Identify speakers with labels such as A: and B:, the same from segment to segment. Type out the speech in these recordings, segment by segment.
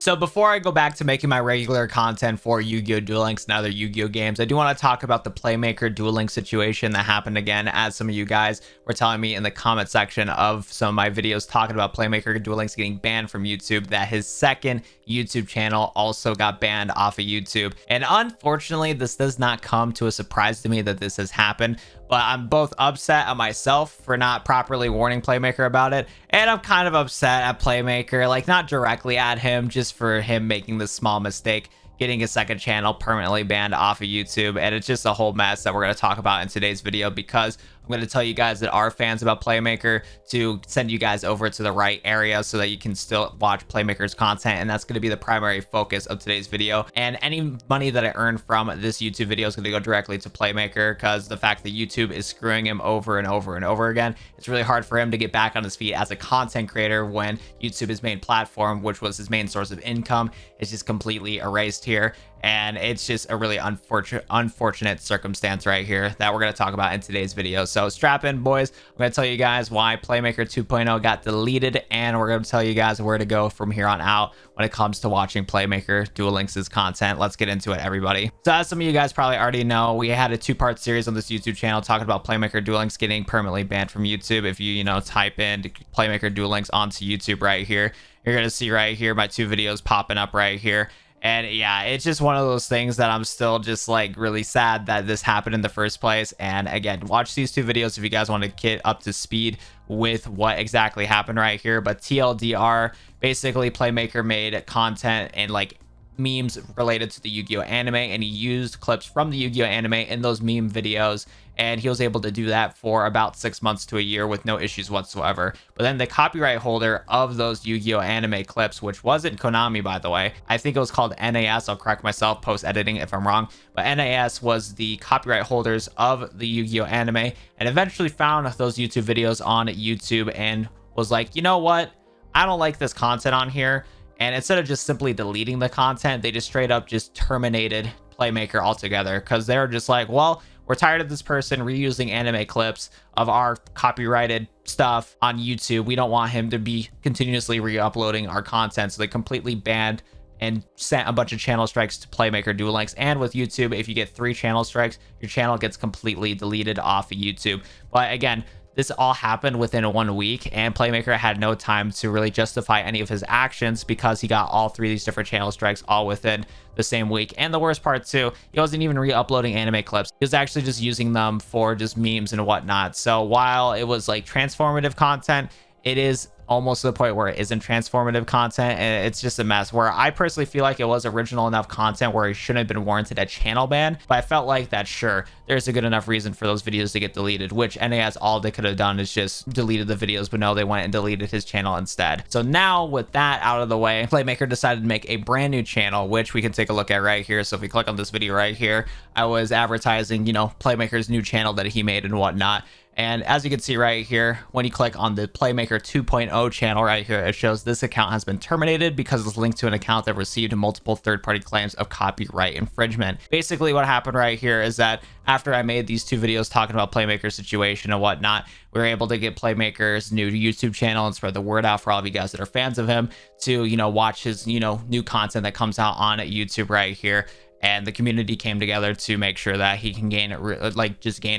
A: So before I go back to making my regular content for Yu-Gi-Oh! Duel Links and other Yu-Gi-Oh! Games, I do want to talk about the Playmaker Duel Links situation that happened again, as some of you guys were telling me in the comment section of some of my videos talking about Playmaker Duel Links getting banned from YouTube, that his second YouTube channel also got banned off of YouTube. And unfortunately, this does not come to a surprise to me that this has happened, but I'm both upset at myself for not properly warning Playmaker about it, and I'm kind of upset at Playmaker, like not directly at him, just for him making this small mistake, getting his second channel permanently banned off of YouTube. And it's just a whole mess that we're going to talk about in today's video, because I'm going to tell you guys that are fans about Playmaker to send you guys over to the right area so that you can still watch Playmaker's content, and that's going to be the primary focus of today's video. And any money that I earn from this YouTube video is going to go directly to Playmaker, because the fact that YouTube is screwing him over and over and over again, it's really hard for him to get back on his feet as a content creator when YouTube, his main platform, which was his main source of income, is just completely erased here. And it's just a really unfortunate circumstance right here that we're going to talk about in today's video. So strap in, boys. I'm going to tell you guys why Playmaker 2.0 got deleted, and we're going to tell you guys where to go from here on out when it comes to watching Playmaker Duel Links' content. Let's get into it, everybody. So as some of you guys probably already know, we had a two-part series on this YouTube channel talking about Playmaker Duel Links getting permanently banned from YouTube. If you type in Playmaker Duel Links onto YouTube right here, you're going to see right here my two videos popping up right here. And yeah, it's just one of those things that I'm still just like really sad that this happened in the first place. And again, watch these two videos if you guys want to get up to speed with what exactly happened right here. But TLDR, basically Playmaker made content and like memes related to the Yu-Gi-Oh! Anime, and he used clips from the Yu-Gi-Oh! Anime in those meme videos, and he was able to do that for about 6 months to a year with no issues whatsoever. But then the copyright holder of those Yu-Gi-Oh! Anime clips, which wasn't Konami, by the way, I think it was called NAS, I'll correct myself post-editing if I'm wrong, but NAS was the copyright holders of the Yu-Gi-Oh! Anime, and eventually found those YouTube videos on YouTube and was like, you know what, I don't like this content on here. And instead of just simply deleting the content, they just straight up just terminated Playmaker altogether, because they're just like, well, we're tired of this person reusing anime clips of our copyrighted stuff on YouTube. We don't want him to be continuously re-uploading our content. So they completely banned and sent a bunch of channel strikes to Playmaker Duel Links. And with YouTube, if you get 3 channel strikes, your channel gets completely deleted off of YouTube. But again, this all happened within 1 week, and Playmaker had no time to really justify any of his actions because he got all 3 of these different channel strikes all within the same week. And the worst part too, he wasn't even re-uploading anime clips. He was actually just using them for just memes and whatnot. So while it was like transformative content, it is almost to the point where it isn't transformative content, and it's just a mess, where I personally feel like it was original enough content where he shouldn't have been warranted a channel ban. But I felt like that, sure, there's a good enough reason for those videos to get deleted, which NAS, all they could have done is just deleted the videos, but no, they went and deleted his channel instead. So now with that out of the way, Playmaker decided to make a brand new channel, which we can take a look at right here. So if we click on this video right here, I was advertising, Playmaker's new channel that he made and whatnot. And as you can see right here, when you click on the Playmaker 2.0 channel right here, it shows this account has been terminated because it's linked to an account that received multiple third-party claims of copyright infringement. Basically, what happened right here is that after I made these 2 videos talking about Playmaker's situation and whatnot, we were able to get Playmaker's new YouTube channel and spread the word out for all of you guys that are fans of him to, watch his, new content that comes out on YouTube right here. And the community came together to make sure that he can gain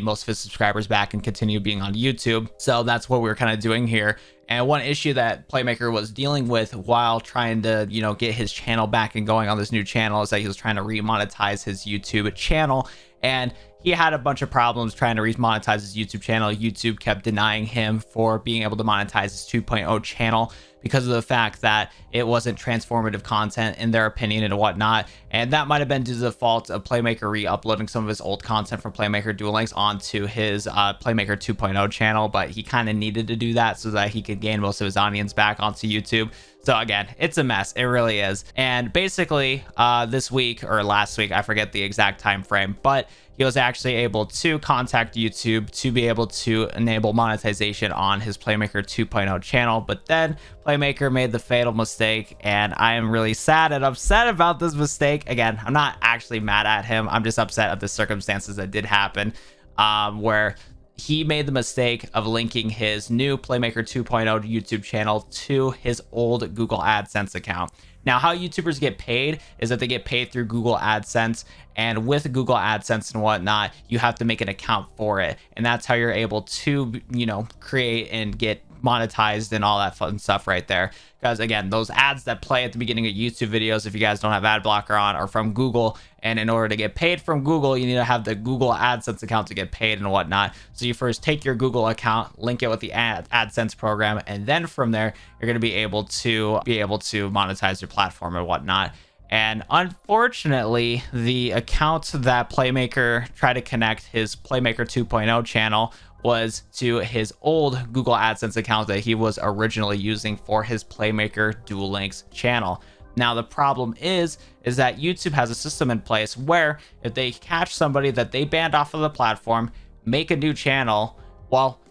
A: most of his subscribers back and continue being on YouTube. So that's what we were kind of doing here. And one issue that Playmaker was dealing with while trying to, get his channel back and going on this new channel is that he was trying to remonetize his YouTube channel. And he had a bunch of problems trying to remonetize his YouTube channel. YouTube kept denying him for being able to monetize his 2.0 channel because of the fact that it wasn't transformative content in their opinion and whatnot. And that might have been due to the fault of Playmaker re-uploading some of his old content from Playmaker Duel Links onto his Playmaker 2.0 channel, but he kind of needed to do that so that he could gain most of his audience back onto YouTube. So again, it's a mess. It really is. And basically this week or last week, I forget the exact time frame, but he was actually able to contact YouTube to be able to enable monetization on his Playmaker 2.0 channel. But then Playmaker made the fatal mistake, and I am really sad and upset about this mistake. Again, I'm not actually mad at him. I'm just upset at the circumstances that did happen, where he made the mistake of linking his new Playmaker 2.0 YouTube channel to his old Google AdSense account. Now, how YouTubers get paid is that they get paid through Google AdSense, and with Google AdSense and whatnot, you have to make an account for it, and that's how you're able to, create and get monetized and all that fun stuff right there. Because again, those ads that play at the beginning of YouTube videos, if you guys don't have ad blocker on, are from Google, and in order to get paid from Google, you need to have the Google AdSense account to get paid and whatnot. So you first take your Google account, link it with the AdSense program, and then from there you're going to be able to monetize your platform and whatnot. And unfortunately, the account that Playmaker tried to connect his Playmaker 2.0 channel was to his old Google AdSense account that he was originally using for his Playmaker Duel Links channel. Now, the problem is that YouTube has a system in place where if they catch somebody that they banned off of the platform, make a new channel, well,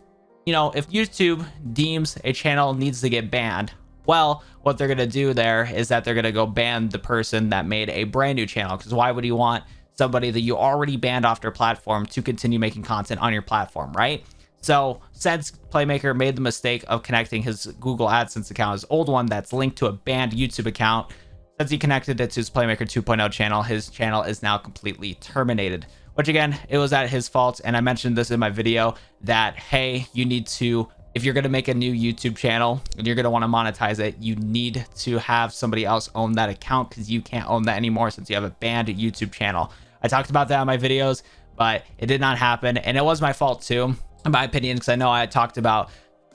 A: if YouTube deems a channel needs to get banned, well, what they're going to do there is that they're going to go ban the person that made a brand new channel. Because why would you want somebody that you already banned off their platform to continue making content on your platform, right? So since Playmaker made the mistake of connecting his Google AdSense account, his old one that's linked to a banned YouTube account, since he connected it to his Playmaker 2.0 channel, his channel is now completely terminated. Which again, it was at his fault, and I mentioned this in my video that, hey, you need to, if you're going to make a new YouTube channel and you're going to want to monetize it, you need to have somebody else own that account, because you can't own that anymore since you have a banned YouTube channel. I talked about that in my videos, but it did not happen, and it was my fault too, in my opinion, because I know I talked about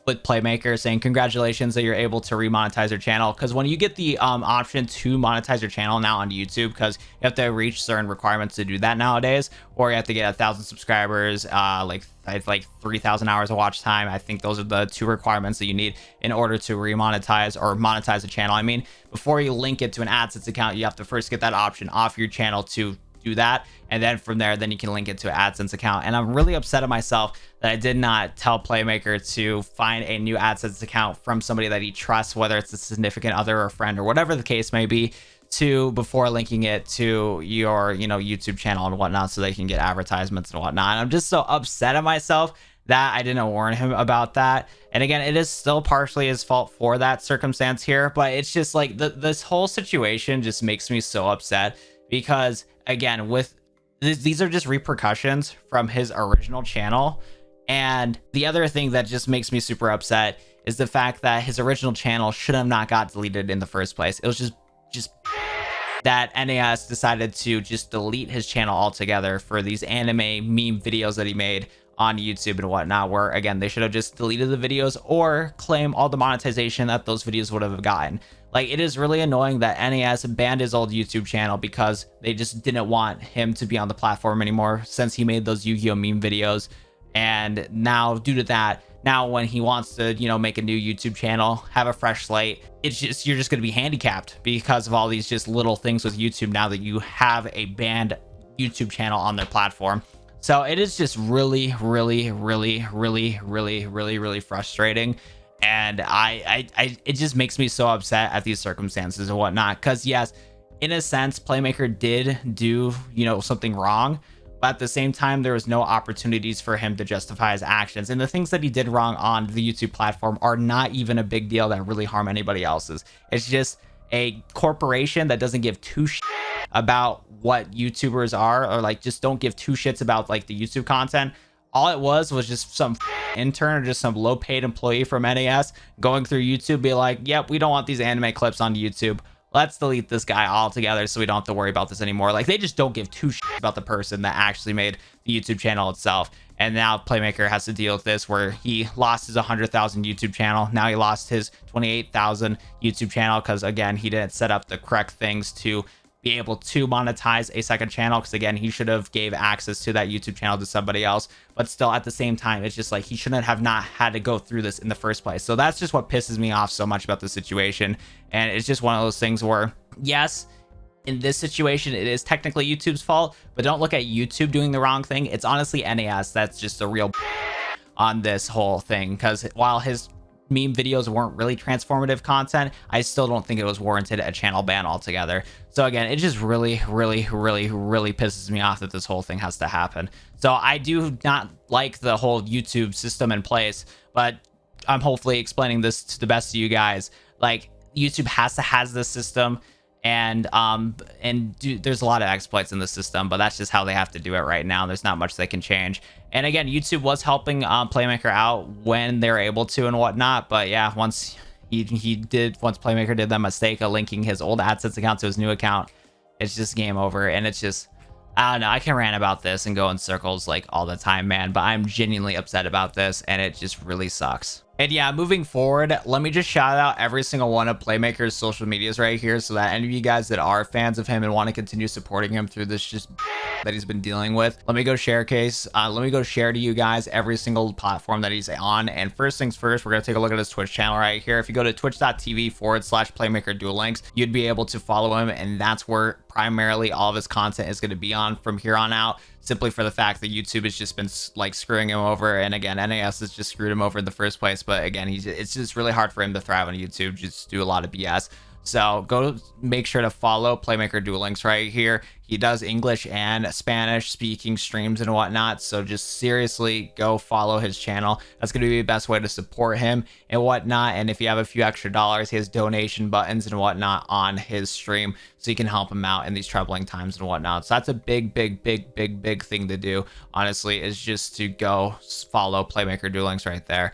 A: with Playmaker saying congratulations that you're able to remonetize your channel. Because when you get the option to monetize your channel now on YouTube, because you have to reach certain requirements to do that nowadays, or you have to get 1,000 subscribers, like 3,000 hours of watch time. I think those are the two requirements that you need in order to remonetize or monetize a channel. I mean, before you link it to an AdSense account, you have to first get that option off your channel to do that, and then from there then you can link it to an AdSense account. And I'm really upset at myself that I did not tell Playmaker to find a new AdSense account from somebody that he trusts, whether it's a significant other or a friend or whatever the case may be, before linking it to your YouTube channel and whatnot, so they can get advertisements and whatnot. And I'm just so upset at myself that I didn't warn him about that. And again, it is still partially his fault for that circumstance here, but it's just like this whole situation just makes me so upset, because again, with these are just repercussions from his original channel. And the other thing that just makes me super upset is the fact that his original channel should have not got deleted in the first place. It was just that NAS decided to just delete his channel altogether for these anime meme videos that he made on YouTube and whatnot, where again, they should have just deleted the videos or claim all the monetization that those videos would have gotten. Like, it is really annoying that NAS banned his old YouTube channel because they just didn't want him to be on the platform anymore since he made those Yu-Gi-Oh meme videos. And now, due to that, now when he wants to, make a new YouTube channel, have a fresh slate, you're just going to be handicapped because of all these just little things with YouTube now that you have a banned YouTube channel on their platform. So it is just really frustrating. And it just makes me so upset at these circumstances and whatnot. Because yes, in a sense, Playmaker did do, something wrong. But at the same time, there was no opportunities for him to justify his actions. And the things that he did wrong on the YouTube platform are not even a big deal that really harm anybody else's. It's just a corporation that doesn't give two shits about what YouTubers are, or like just don't give two shits about like the YouTube content. All it was just some intern or just some low paid employee from NAS going through YouTube, be like, yep, we don't want these anime clips on YouTube. Let's delete this guy altogether so we don't have to worry about this anymore. Like, they just don't give two shits about the person that actually made the YouTube channel itself. And now Playmaker has to deal with this, where he lost his 100,000 YouTube channel. Now he lost his 28,000 YouTube channel because, again, he didn't set up the correct things to be able to monetize a second channel, because again, he should have gave access to that YouTube channel to somebody else. But still, at the same time, it's just like he shouldn't have not had to go through this in the first place. So that's just what pisses me off so much about the situation. And it's just one of those things where, yes, in this situation, it is technically YouTube's fault, but don't look at YouTube doing the wrong thing. It's honestly NAS that's just the real on this whole thing, because while his meme videos weren't really transformative content, I still don't think it was warranted a channel ban altogether. So again, it just really pisses me off that this whole thing has to happen. So I do not like the whole YouTube system in place, but I'm hopefully explaining this to the best of you guys. Like, YouTube has this system, and there's a lot of exploits in the system, but that's just how they have to do it right now. There's not much they can change. And again, YouTube was helping Playmaker out when they're able to and whatnot, but yeah, once Playmaker did that mistake of linking his old AdSense account to his new account, it's just game over. And it's just, I don't know, I can rant about this and go in circles like all the time, man, but I'm genuinely upset about this, and it just really sucks. And yeah, moving forward, let me just shout out every single one of Playmaker's social medias right here, so that any of you guys that are fans of him and want to continue supporting him through this just that he's been dealing with, let me go share to you guys every single platform that he's on. And first things first, we're going to take a look at his Twitch channel right here. If you go to twitch.tv/Playmaker Duel Links, you'd be able to follow him, and that's where primarily all of his content is going to be on from here on out, simply for the fact that YouTube has just been like screwing him over. And again, NAS has just screwed him over in the first place, but again, it's just really hard for him to thrive on YouTube, just do a lot of BS. So go make sure to follow Playmaker Duel Links right here. He does English and Spanish speaking streams and whatnot, so just seriously go follow his channel. That's going to be the best way to support him and whatnot. And if you have a few extra dollars, he has donation buttons and whatnot on his stream, so you can help him out in these troubling times and whatnot. So that's a big thing to do, honestly, is just to go follow Playmaker Duel Links right there.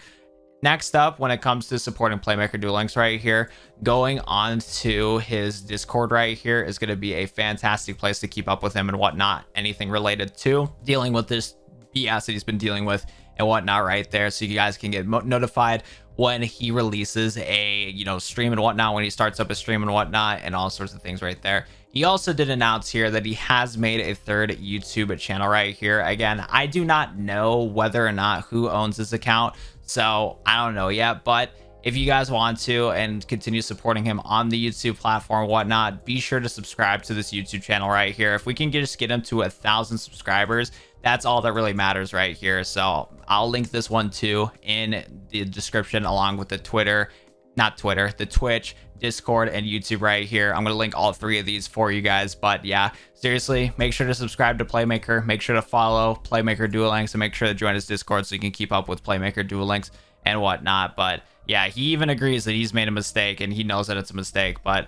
A: Next up, when it comes to supporting Playmaker Duel Links right here, going on to his Discord right here is going to be a fantastic place to keep up with him and whatnot. Anything related to dealing with this BS that he's been dealing with and whatnot right there, so you guys can get notified when he releases a stream and whatnot, when he starts up a stream and whatnot, and all sorts of things right there. He also did announce here that he has made a third YouTube channel right here. Again, I do not know whether or not who owns this account, so I don't know yet, but if you guys want to and continue supporting him on the YouTube platform and whatnot, be sure to subscribe to this YouTube channel right here. If we can just get him to 1,000 subscribers, that's all that really matters right here. So I'll link this one too in the description, along with the the Twitch, Discord, and YouTube right here. I'm going to link all three of these for you guys. But yeah, seriously, make sure to subscribe to Playmaker. Make sure to follow Playmaker Duel Links, and make sure to join his Discord so you can keep up with Playmaker Duel Links and whatnot. But yeah, he even agrees that he's made a mistake, and he knows that it's a mistake. But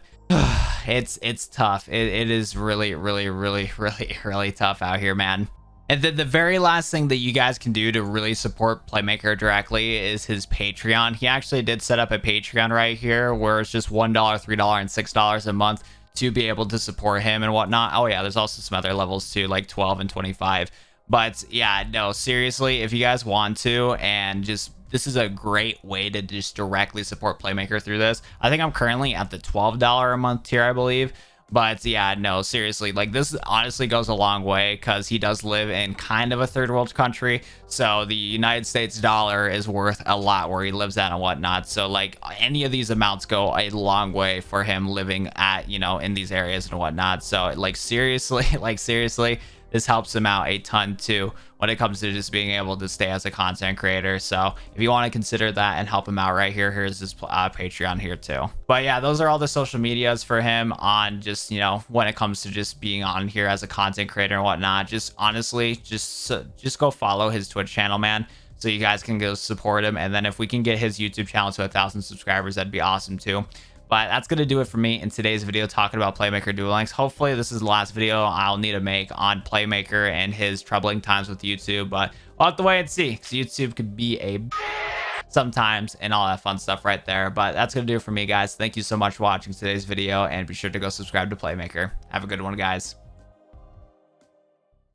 A: it's tough. It is really tough out here, man. And then the very last thing that you guys can do to really support Playmaker directly is his Patreon. He actually did set up a Patreon right here where it's just $1, $3, and $6 a month to be able to support him and whatnot. Oh yeah, there's also some other levels too, like 12 and 25. But yeah, no, seriously, if you guys want to, and just this is a great way to just directly support Playmaker through this. I think I'm currently at the $12 a month tier, I believe. But yeah, no, seriously, like this honestly goes a long way, because he does live in kind of a third world country. So the United States dollar is worth a lot where he lives at and whatnot. So like any of these amounts go a long way for him living at, in these areas and whatnot. So like seriously, this helps him out a ton too when it comes to just being able to stay as a content creator. So if you want to consider that and help him out right here, here's his Patreon here too. But yeah, those are all the social medias for him on just, when it comes to just being on here as a content creator and whatnot. Just honestly, just go follow his Twitch channel, man, so you guys can go support him. And then if we can get his YouTube channel to 1,000 subscribers, that'd be awesome too. But that's going to do it for me in today's video talking about Playmaker Duel Links. Hopefully this is the last video I'll need to make on Playmaker and his troubling times with YouTube. But we'll have to wait and see, because YouTube could be a sometimes and all that fun stuff right there. But that's going to do it for me, guys. Thank you so much for watching today's video, and be sure to go subscribe to Playmaker. Have a good one, guys.